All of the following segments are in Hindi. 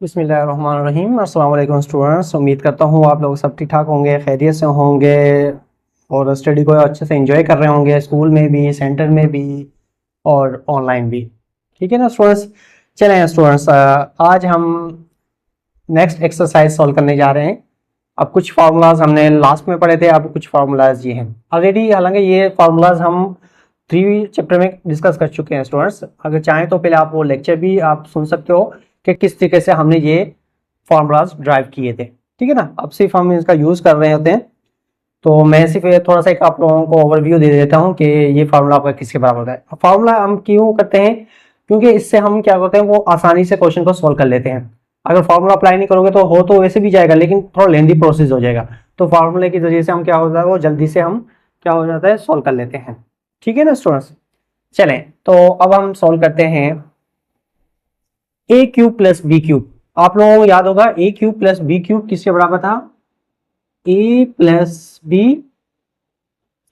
बिस्मिल्लाहिर्रहमानिर्रहीम। अस्सलाम वालेकुम स्टूडेंट्स, उम्मीद करता हूँ आप लोग सब ठीक ठाक होंगे, खैरियत से होंगे और स्टडी को अच्छे से एंजॉय कर रहे होंगे, स्कूल में भी, सेंटर में भी और ऑनलाइन भी। ठीक है ना स्टूडेंट्स। चलें स्टूडेंट्स, आज हम नेक्स्ट एक्सरसाइज सॉल्व करने जा रहे हैं। अब कुछ फार्मूलाज हमने लास्ट में पढ़े थे, अब कुछ फार्मूलाज ये हैं ऑलरेडी। हालांकि ये फार्मूलाज हम 3 चैप्टर में डिस्कस कर चुके हैं स्टूडेंट्स। अगर चाहें तो पहले आप वो लेक्चर भी आप सुन सकते हो कि किस तरीके से हमने ये फार्मूलाज ड्राइव किए थे। ठीक है ना। अब सिर्फ हम इसका यूज़ कर रहे होते हैं, तो मैं सिर्फ थोड़ा सा एक आप लोगों को ओवरव्यू दे देता हूँ कि ये फार्मूला आपका किसके बराबर होता है। फार्मूला हम क्यों करते हैं? क्योंकि इससे हम क्या करते हैं, वो आसानी से क्वेश्चन को सोल्व कर लेते हैं। अगर फार्मूला अप्लाई नहीं करोगे तो हो तो वैसे भी जाएगा, लेकिन थोड़ा लेंदी प्रोसेस हो जाएगा। तो फार्मूले के जरिए से हम क्या होता है, वो जल्दी से हम क्या हो जाता है, सोल्व कर लेते हैं। ठीक है ना स्टूडेंट्स। चलें तो अब हम सोल्व करते हैं A cube plus B cube. आप लोगों को याद होगा A cube plus B cube किसके बराबर था? A plus B.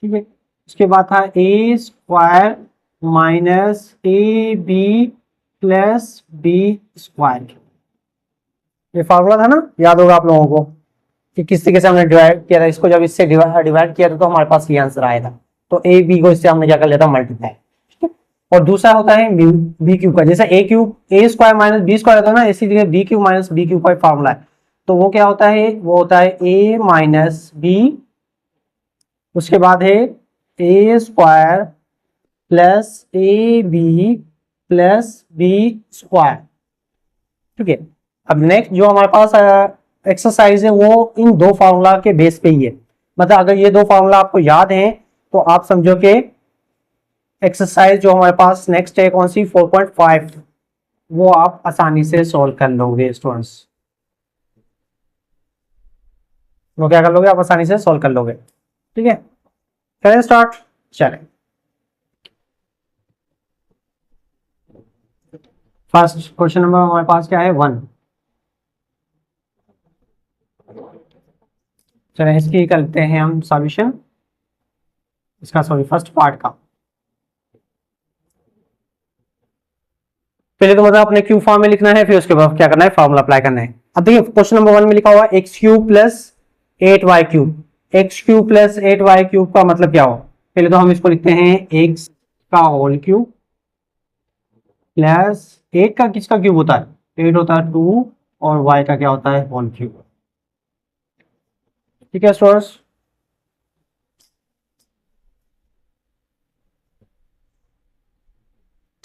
ठीक है। उसके बाद था A square minus A B plus B square. ये फार्मूला था ना, याद होगा आप लोगों को कि किस तरीके से हमने डिवाइड किया था इसको। जब इससे डिवाइड किया था तो हमारे पास ये आंसर आया था। तो ए बी को इससे हमने क्या कर लिया था, मल्टीप्लाई। ठीक है। और दूसरा होता है बी क्यूब का। जैसे A cube A square minus B square होता है ना, इसी तरीके B cube minus B cube का फार्मूला है। तो वो क्या होता है, वो होता है ए माइनस बी, उसके बाद है A square plus A B plus B square. ठीक है। अब नेक्स्ट जो हमारे पास एक्सरसाइज है वो इन दो फार्मूला के बेस पे ही है। मतलब अगर ये दो फार्मूला आपको याद हैं तो आप समझो कि एक्सरसाइज जो हमारे पास नेक्स्ट है कौन सी, 4.5, वो आप आसानी से सॉल्व कर लोगे स्टूडेंट्स। वो क्या कर लोगे, आप आसानी से सॉल्व कर लोगे। ठीक है, करें स्टार्ट। चलें, फर्स्ट क्वेश्चन नंबर हमारे पास क्या है, 1। चलें इसकी करते हैं हम सॉल्यूशन, इसका सॉरी फर्स्ट पार्ट का। पहले तो मतलब अपने क्यूब फॉर्म में लिखना है, फिर उसके बाद क्या करना है, फार्मूला अप्लाई करना है। अब देखिए क्वेश्चन नंबर 1 में लिखा हुआ x cube plus 8y cube. X cube plus 8y cube का मतलब क्या हो, पहले तो हम इसको लिखते हैं एक्स का होल क्यूब प्लस 8 का किसका क्यूब होता है, 8 होता है 2, और y का क्या होता है, होल क्यूब। ठीक है स्टूडेंट्स।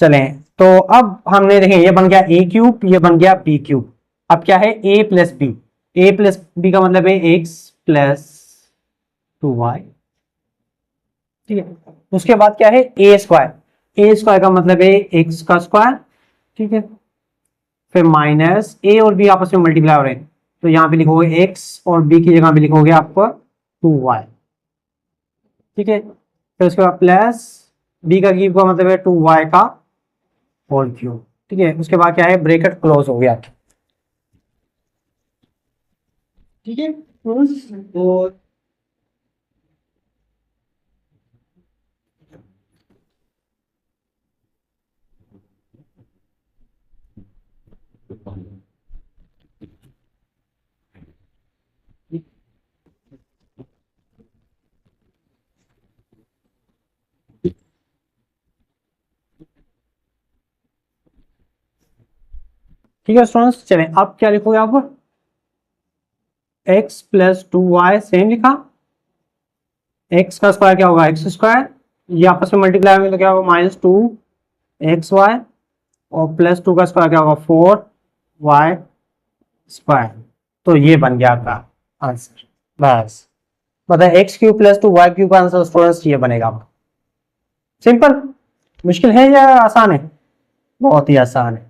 चलें तो अब हमने देखें ये बन गया ए क्यूब, ये बन गया बी क्यूब। अब क्या है, ए प्लस बी। ए प्लस बी का मतलब है एक्स प्लस 2y। ठीक है। उसके बाद क्या है, ए स्क्वायर। ए स्क्वायर का मतलब है एक्स का स्क्वायर। ठीक है। फिर माइनस ए और बी आपस में मल्टीप्लाई हो रहे हैं, तो यहाँ पे लिखोगे एक्स और बी की जगह पे लिखोगे आपको 2y। ठीक है। फिर उसके बाद प्लस बी का क्यूब का मतलब है 2y का होल क्यूब। ठीक है। उसके बाद क्या है, ब्रैकेट क्लोज हो गया। ठीक है। तो ठीक है स्टूडेंट्स। चलें अब क्या लिखोगे आप, x प्लस 2y सेम लिखा, x का स्क्वायर क्या होगा, एक्स स्क्वायर, ये आपस में मल्टीप्लाई होंगे तो क्या होगा, -2xy, और प्लस 2 का स्क्वायर क्या होगा, 4y स्क्वायर। तो ये बन गया आपका आंसर। बस मतलब x cube plus 2y cube का आंसर स्टूडेंट्स ये बनेगा आपका। सिंपल। मुश्किल है या आसान है? बहुत ही आसान है।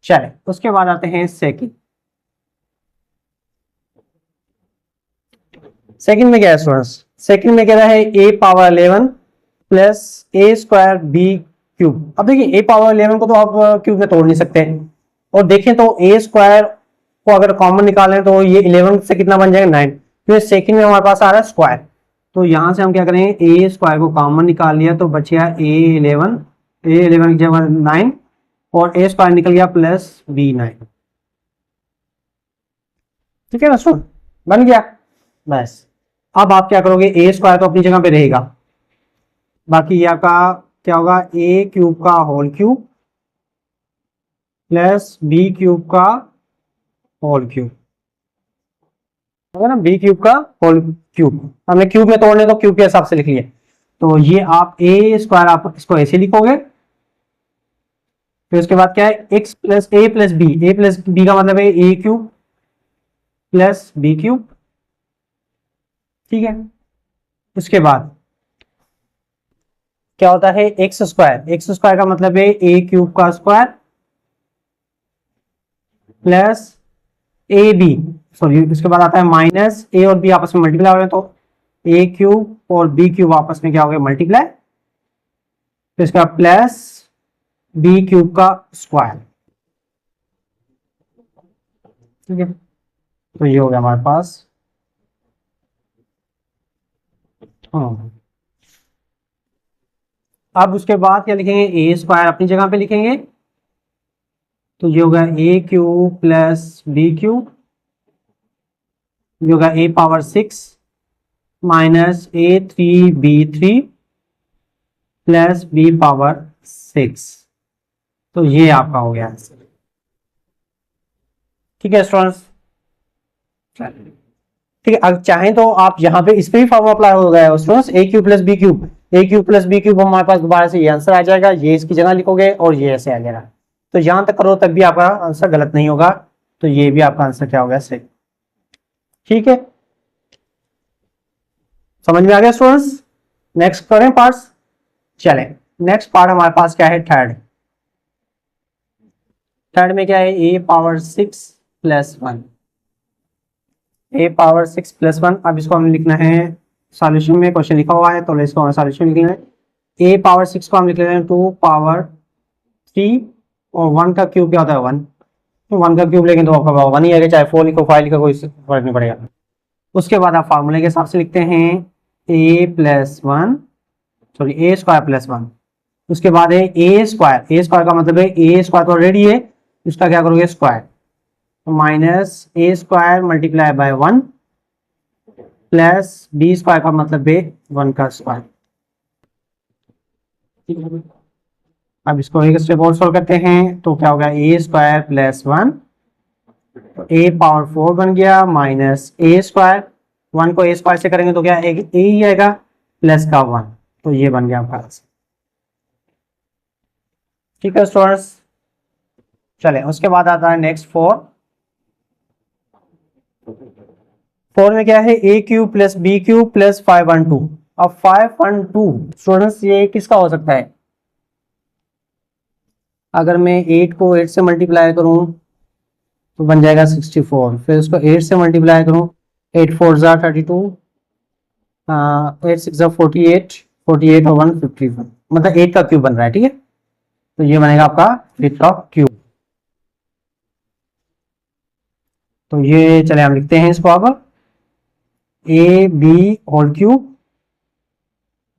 चले उसके बाद आते हैं सेकंड। सेकंड में क्या है स्टूडेंट्स, सेकंड में कह रहा है a power 11 plus A square B cube. अब देखिए a पावर 11 को तो आप क्यूब में तोड़ नहीं सकते, और देखें तो a स्क्वायर को अगर कॉमन निकालें तो ये 11 से कितना बन जाएगा, 9। फिर सेकंड में हमारे पास आ रहा है स्क्वायर, तो यहां से हम क्या करेंगे, a स्क्वायर को कॉमन निकाल लिया तो बचेगा a11 की जगह 9, और a स्क्वायर निकल गया प्लस b9। ठीक है ना स्टूडेंट, बन गया। बस अब आप क्या करोगे, ए स्क्वायर तो अपनी जगह पे रहेगा, बाकी ये आपका क्या होगा, ए क्यूब का whole cube plus B cube का होल क्यूब, होगा ना, बी क्यूब का होल क्यूब। हमने क्यूब में तोड़ने तो क्यूब के हिसाब से लिख लिए, तो ये आप ए स्क्वायर आप इसको ऐसे लिखोगे। फिर उसके बाद क्या है, एक्स प्लस ए प्लस बी, ए प्लस बी का मतलब है A cube plus B cube, ठीक है। उसके बाद क्या होता है, एक्स स्क्वायर, एक्स स्क्वायर का मतलब है ए क्यूब का square plus A B, sorry उसके बाद आता है माइनस ए और बी आपस में मल्टीप्लाई हो रहे हैं, तो ए क्यूब और बी क्यूब आपस में क्या हो गया, मल्टीप्लाई, तो इसका प्लस बी क्यूब का स्क्वायर, ठीक है। तो ये हो गया हमारे पास, हाँ। अब उसके बाद क्या लिखेंगे, ए स्क्वायर अपनी जगह पे लिखेंगे, तो ये होगा A cube plus B cube, ये होगा ए पावर 6 माइनस ए 3 बी 3 प्लस बी पावर 6, तो ये आपका हो गया आंसर, ठीक है स्टूडेंट्स। ठीक है, अगर चाहें तो आप यहाँ पे इस पे भी फॉर्मूला अप्लाई हो गया है स्टूडेंट्स, ए क्यूब प्लस बी क्यूब, ए क्यूब प्लस बी क्यूब हमारे पास दोबारा से ये आंसर आ जाएगा, ये इसकी जगह लिखोगे और ये ऐसे आ जाएगा, तो यहां तक करो तब भी आपका आंसर गलत नहीं होगा, तो ये भी आपका आंसर क्या होगा, सही, ठीक है। समझ में आ गया स्टूडेंट्स, नेक्स्ट करें पार्ट्स। चलें, नेक्स्ट पार्ट हमारे पास क्या है, थर्ड। थर्ड में क्या है, ए पावर 6 प्लस 1, ए पावर 6 प्लस 1। अब इसको हमें लिखना है, सॉल्यूशन में क्वेश्चन लिखा हुआ है तो इसको हमें सॉल्यूशन लिखना है। ए पावर 6 को हम लिख लेते हैं 2 पावर 3 और 1 का क्यूब क्या होता है 1, तो 1 का क्यूब लेकिन तो आपका 1 ही आएगा, चाहे 4 लिखो 5 लिखो कोई फर्क नहीं पड़ेगा। उसके बाद आप फार्मूले के हिसाब से लिखते हैं ए प्लस 1, सॉरी ए स्क्वायर प्लस 1, उसके बाद है ए स्क्वायर, ए स्क्वायर का मतलब है ए स्क्वायर तो ऑलरेडी है, उसका क्या करोगे स्क्वायर, तो minus A square multiply by 1 plus B square का मतलब है 1 का स्क्वायर। अब इसको एक स्टेप और सोल्व करते हैं, तो क्या होगा, ए स्क्वायर प्लस 1, तो ए पावर 4 बन गया माइनस ए स्क्वायर, 1 को ए स्क्वायर से करेंगे तो क्या ए ही आएगा प्लस का 1, तो ये बन गया आपका आंसर, ठीक है स्टूडेंट्स। चले उसके बाद आता है नेक्स्ट 4 में क्या है, A cube plus B cube plus 512। अब 512 स्टूडेंट्स ये किसका हो सकता है, अगर मैं 8 को 8 से मल्टीप्लाई करूं तो बन जाएगा 64, फिर उसको 8 से मल्टीप्लाई करूं, 8 4 जा 32, 8 6 जा 48, 48 और 1 51, मतलब 8 का क्यूब बन रहा है, ठीक है। तो ये बनेगा आपका 8 का क्यूब, तो ये चले हम लिखते हैं इसको अब, a b whole cube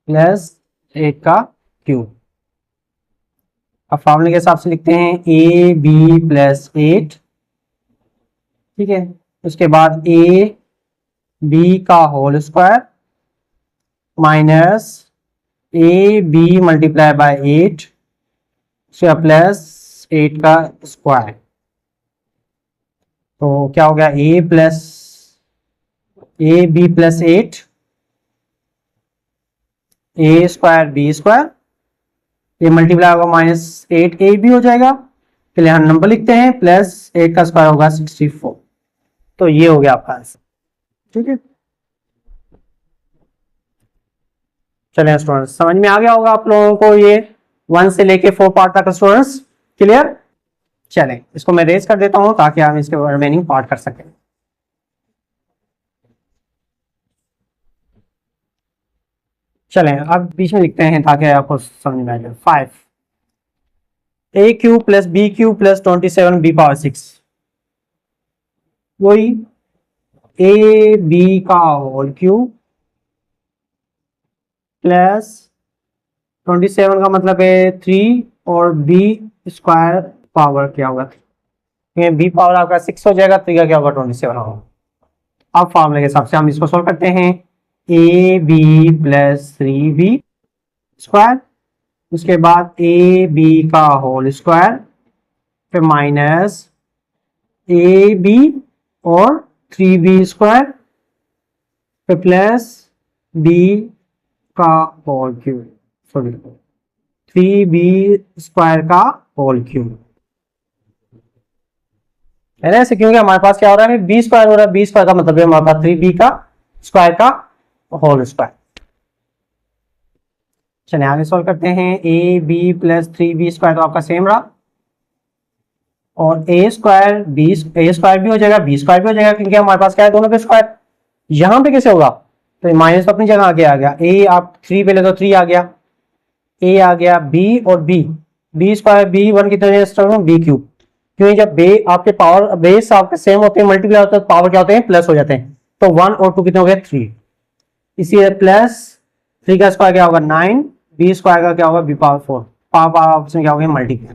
plus 8 का क्यूब। अब फॉर्मूले के हिसाब से लिखते हैं ए बी प्लस 8, ठीक है। उसके बाद ए बी का whole square minus A b multiply by 8 plus 8 का स्क्वायर, तो क्या हो गया, a B plus 8 a square b square, ये मल्टीप्लाई होगा माइनस 8 ए बी हो जाएगा, फिर यहां नंबर लिखते हैं प्लस 8 का स्क्वायर होगा 64, तो ये हो गया आपका आंसर, ठीक है। चलिए स्टूडेंट्स, समझ में आ गया होगा आप लोगों को ये 1 से लेके 4 पार्ट तक स्टूडेंट्स, क्लियर। चलें इसको मैं रेज कर देता हूं ताकि हम इसके रिमेनिंग पार्ट कर सकें। चलें अब बीच में लिखते हैं ताकि आपको समझ में आ जाए। 5 A cube plus B cube plus 27 B power 6, वही ए बी का होल क्यूब प्लस 27 का मतलब है 3 और बी स्क्वायर पावर क्या होगा, बी पावर आपका 6 हो जाएगा, तो क्या होगा 27 होगा, अब फॉर्मूले के हिसाब से हम इसको सोल्व करते हैं, A B plus 3b square, उसके बाद ए बी का होल स्क्वायर, फिर माइनस ए बी और 3b स्क्वायर, फिर प्लस बी का whole cube, sorry 3b square का होल क्यूब है ना। ऐसे क्योंकि हमारे पास क्या हो रहा है, बी स्क्वायर हो रहा है, बी स्क्वायर का मतलब है हमारे पास 3b का स्क्वायर का होल स्क्वायर। चलिए आगे सॉल्व करते हैं, A B plus 3b square तो आपका सेम रहा, और ए स्क्वायर भी हो जाएगा, बी स्क्वायर भी हो जाएगा, क्योंकि हमारे पास क्या है दोनों के स्क्वायर। यहां पे कैसे होगा, तो माइनस तो अपनी जगह आगे आ गया, ए आप 3 पहले तो 3 आ गया, ए आ गया, बी और बी स्क्वायर बी 1 की तरह बी क्यूब, क्योंकि जब आपके पावर बेस आपके सेम होते हैं मल्टीप्लाई होते हैं पावर क्या होते हैं प्लस हो जाते हैं, तो 1 और 2 कितने हो गए 3, इसी प्लस 3 का स्क्वायर क्या होगा 9, बी स्क्वायर का क्या होगा बी पावर 4, पावर ऑप्शन क्या होगा मल्टीप्लाई,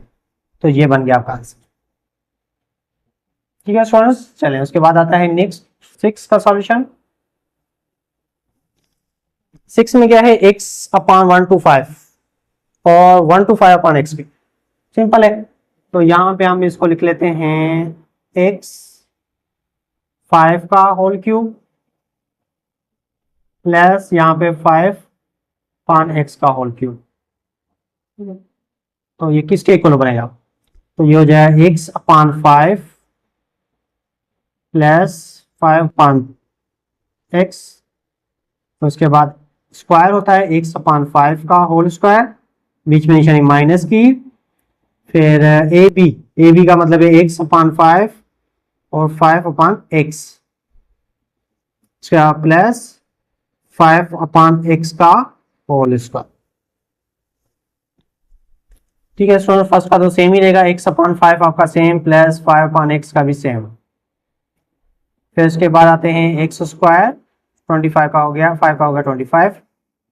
तो ये बन गया आपका आंसर। ठीक है स्टूडेंट्स, चलें उसके बाद आता है नेक्स्ट 6 का सॉल्यूशन। 6 में क्या है x अपॉन 1 to 5 और 1 to 5 अपॉन x भी सिंपल है, तो यहां पे हम इसको लिख लेते हैं x 5 का होल क्यूब प्लस यहाँ पे 5 अपॉन x का होल क्यूब, तो ये किसके इक्वल बनेगा, तो ये हो जाएगा x upon 5 plus 5 upon x, तो उसके बाद स्क्वायर होता है x अपॉन 5 का होल स्क्वायर, बीच में निशानी माइनस की, फिर ए बी का मतलब है x अपॉन 5 और 5 upon x plus 5 upon x का होल स्क्वायर। ठीक है स्टूडेंट, फर्स्ट का तो सेम ही रहेगा, x अपॉन 5 आपका सेम प्लस 5 अपॉन x का भी सेम। फिर उसके बाद आते हैं x स्क्वायर 25 का हो गया, 5 का हो गया 25,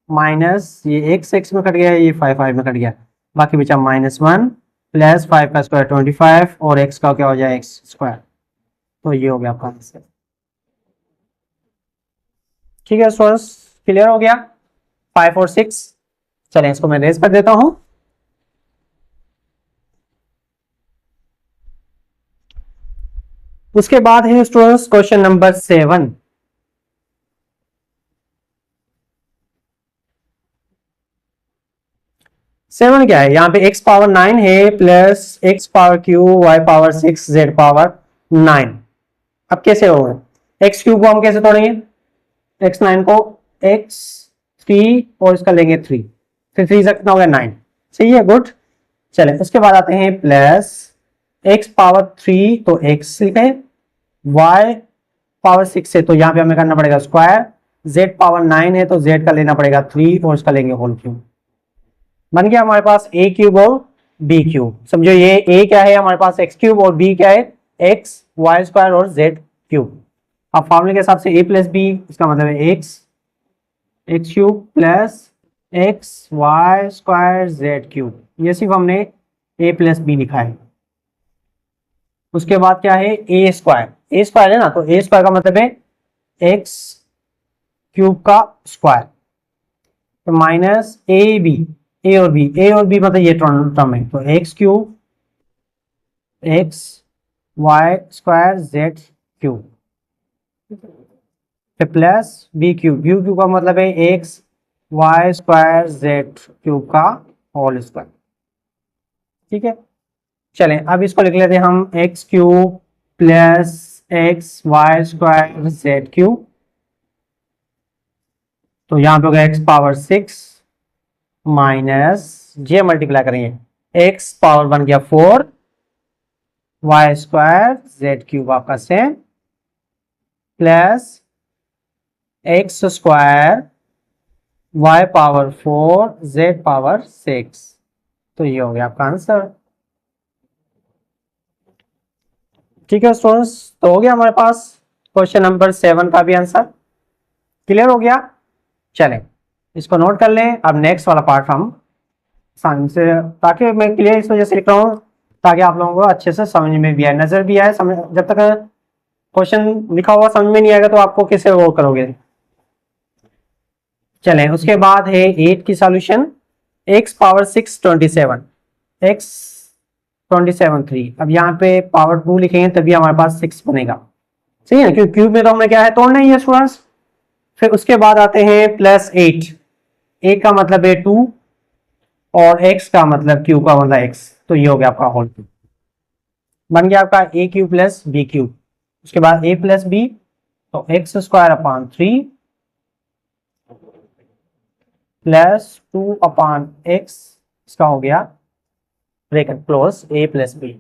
माइनस ये x में कट गया, ये 5 में कट गया, बाकी बचा -1 प्लस 5 का स्क्वायर 25 और x का क्या हो जाए x स्क्वायर, तो ये हो गया आपका आंसर। ठीक है स्टूडेंट्स, क्लियर हो गया 5 और 6। चलें इसको मैं रेज कर देता हूं। उसके बाद है स्टूडेंट्स क्वेश्चन नंबर 7। सेवन क्या है, यहाँ पे x पावर 9 है plus x power cube y power 6 z power 9। अब कैसे होगा, x क्यूब को हम कैसे तोड़ेंगे, x9 को x 3 और इसका लेंगे 3, फिर 3 से कितना हो गया 9, सही है गुड। चले उसके बाद आते हैं प्लस x पावर 3 तो x लिखे, y पावर 6 है तो यहाँ पे हमें करना पड़ेगा स्क्वायर, z पावर 9 है तो z का लेना पड़ेगा 3 और इसका लेंगे होल क्यूब, बन गया हमारे पास a क्यूब और b क्यूब। समझो ये a क्या है हमारे पास x क्यूब और b क्या है x y स्क्वायर और z क्यूब। अब फॉर्मूले के हिसाब से a प्लस b, इसका मतलब है x cube plus x y square z cube, ये सिर्फ हमने a प्लस b लिखा है। उसके बाद क्या है a स्क्वायर है ना, तो a स्क्वायर का मतलब है x क्यूब का स्क्वायर, तो माइनस ए और बी मतलब ये टर्म है, तो x cube x y square z cube, plus B cube का मतलब है x y square z cube का होल स्क्वायर। ठीक है, चलें अब इसको लिख लेते हैं हम x cube plus x y square z cube, तो यहां पे होगा x power 6 minus j multiply करेंगे एक्स पावर बन गया 4 वाई स्क्वायर जेड क्यूब आपका same plus x square y power 4 z power 6, तो ये हो गया आपका आंसर। ठीक है स्टूडेंट्स, तो हो गया हमारे पास क्वेश्चन नंबर 7 का भी आंसर क्लियर हो गया। चलें इसको नोट कर लें, अब नेक्स्ट वाला पार्ट हम आसानी से, ताकि मैं क्लियर इस वजह से लिख रहा हूँ ताकि आप लोगों को अच्छे से समझ में भी आए, नजर भी आए, जब तक क्वेश्चन लिखा हुआ समझ में नहीं आएगा तो आपको कैसे वो करोगे। चलें, उसके बाद है 8 की सॉल्यूशन, x पावर 6 27, x 27 3। अब यहाँ पे पावर 2 लिखेंगे तभी हमारे पास 6 बनेगा, सही है, क्योंकि क्यूब में तो हमें क्या है, तोड़ना ही है स्टूडेंट्स। फिर उसके बाद आते हैं +8, a का मतलब है 2 और x का मतलब क्यूब का मतलब x, तो ये हो गया आपका होल क्यूब, बन गया आपका a cube plus b cube. उसके बाद a प्लस b, तो x² / 3 प्लस 2/x, इसका हो गया bracket close a plus b,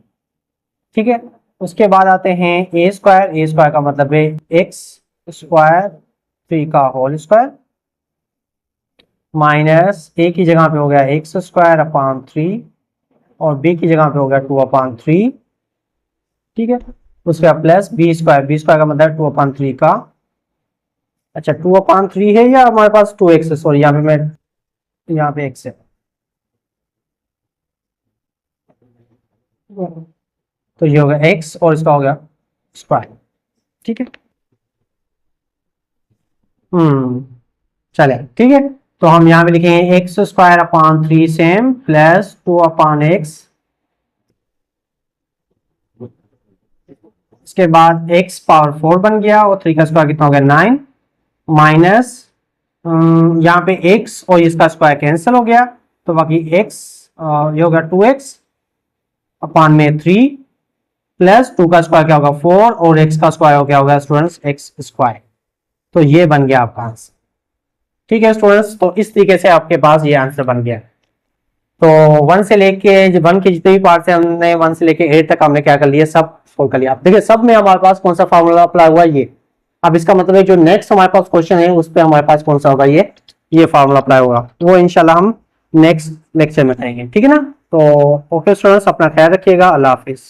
ठीक है। उसके बाद आते हैं a² का मतलब है x² 3 का होल स्क्वायर माइनस a की जगह पे हो गया x² / 3 और b की जगह पे हो गया 2/3, ठीक है। उसके बाद प्लस b² का मतलब 2/3 का, अच्छा 2/3 है या हमारे पास 2x है, सॉरी यहाँ पे मैं, यहाँ पे x है, तो ये हो गया x और इसका हो गया स्क्वायर, ठीक है। चले, ठीक है। तो हम यहाँ पे लिखेंगे x² / 3 सेम प्लस 2/x, इसके बाद x पावर 4 बन गया और 3 का स्क्वायर कितना हो गया 9, माइनस यहाँ पे x और इसका स्क्वायर कैंसिल हो गया, तो बाकी x ये होगा 2x अपान में 3 प्लस 2 का स्क्वायर क्या होगा 4 और x का स्क्वायर क्या होगा स्टूडेंट्स x², तो ये बन गया आपका आंसर, ठीक है स्टूडेंट्स। तो इस तरीके से आपके पास ये आंसर बन गया। तो 1 से लेके 1 के जितने भी पार्ट्स हैं हमने 1 से लेके 8 तक हमने क्या कर लिया, सब सोल्व कर लिया। आप देखिए सब में हमारे पास कौन सा फॉर्मूला अप्लाई हुआ ये, अब इसका मतलब है जो नेक्स्ट हमारे पास क्वेश्चन है उस पर हमारे पास कौन सा होगा, ये फॉर्मूला अप्लाई होगा, वो इंशाल्लाह हम नेक्स्ट लेक्चर में करेंगे, ठीक है ना। तो ओके स्टूडेंट्स, अपना ख्याल रखिएगा, अल्लाह हाफिज।